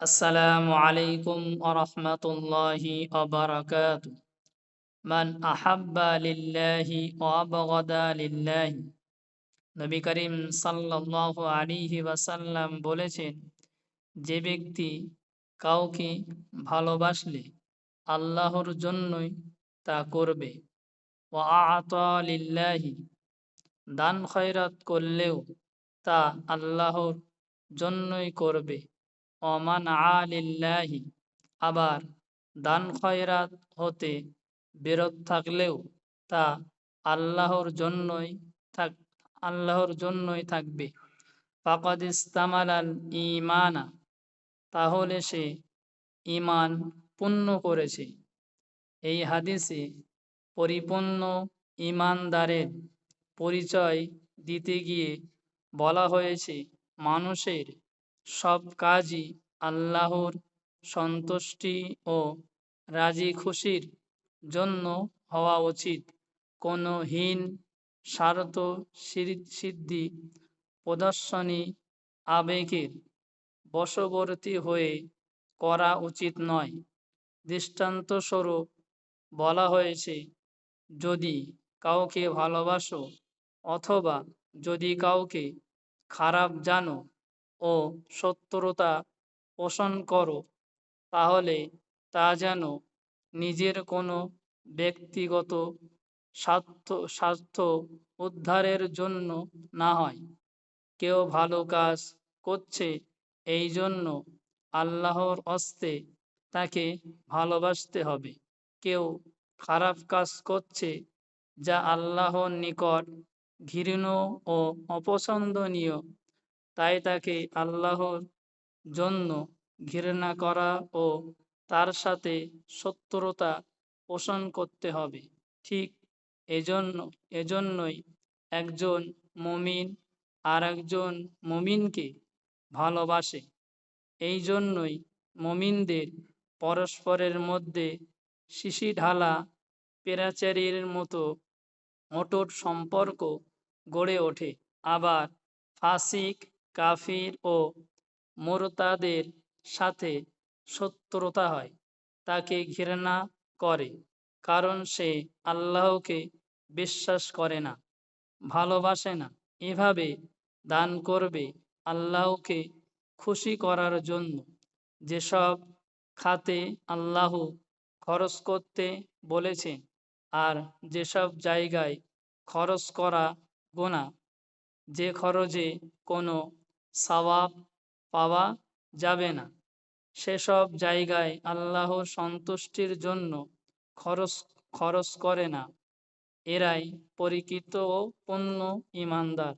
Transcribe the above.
আসসালামু আলাইকুম ওরহমতুল্লাহি ওবারাকাতু। মান আহাব্বা লিল্লাহি ওয়া আবগাদা লিল্লাহি। নবী করিম সাল্লাল্লাহু আলাইহি ওয়াসাল্লাম বলেছেন, যে ব্যক্তি কাউকে ভালোবাসলে আল্লাহর জন্যই তা করবে। ওয়া আ'তা লিল্লাহি, দান খয়রাত করলেও তা আল্লাহর জন্যই করবে। ওমান আলিল্লাহি, আবার দান খয়রাত হতে বিরত থাকলেও তা আল্লাহর জন্যই থাক আল্লাহর জন্যই থাকবে। ফাকাদ ইস্তামালাল ঈমানা, তাহলে সে ঈমান পূর্ণ করেছে। এই হাদিসে পরিপূর্ণ ঈমানদারের পরিচয় দিতে গিয়ে বলা হয়েছে, মানুষের সব কাজই আল্লাহর সন্তুষ্টি ও রাজি খুশির জন্য হওয়া উচিত। কোনো হীন স্বার্থ সিদ্ধি প্রদর্শনী আবেগের বশবর্তী হয়ে করা উচিত নয়। দৃষ্টান্তস্বরূপ বলা হয়েছে, যদি কাউকে ভালোবাসো অথবা যদি কাউকে খারাপ জানো ও শত্রুতা পোষণ করো, তাহলে তা যেন নিজের কোনো ব্যক্তিগত স্বার্থ উদ্ধারের জন্য না হয়। কেউ ভালো কাজ করছে, এই জন্য আল্লাহর হস্তে তাকে ভালোবাসতে হবে। কেউ খারাপ কাজ করছে যা আল্লাহর নিকট ঘৃণ্য ও অপছন্দনীয়, তাই তাকে আল্লাহর জন্য ঘৃণা করা ও তার সাথে শত্রুতা পোষণ করতে হবে। ঠিক এজন্যই একজন মুমিন আর একজন মুমিনকে ভালোবাসে। এই জন্যই মুমিনদের পরস্পরের মধ্যে শিশিঢালা পেরাচারীর মতো অটুট সম্পর্ক গড়ে ওঠে। আবার ফাসিক, কাফির ও মুরতাদের সাথে শত্রুতা হয়, তাকে ঘৃণা করে, কারণ সে আল্লাহকে বিশ্বাস করে না, ভালোবাসে না। এভাবে দান করবে আল্লাহকে খুশি করার জন্য। যেসব খাতে আল্লাহ খরচ করতে বলেছেন আর যেসব জায়গায় খরচ করা গুনাহ, যে খরচে কোনো সওয়াব পাওয়া যাবে না, সেসব জায়গায় আল্লাহর সন্তুষ্টির জন্য খরচ খরচ করে না, এরাই পরিচিত ও পূর্ণ ঈমানদার।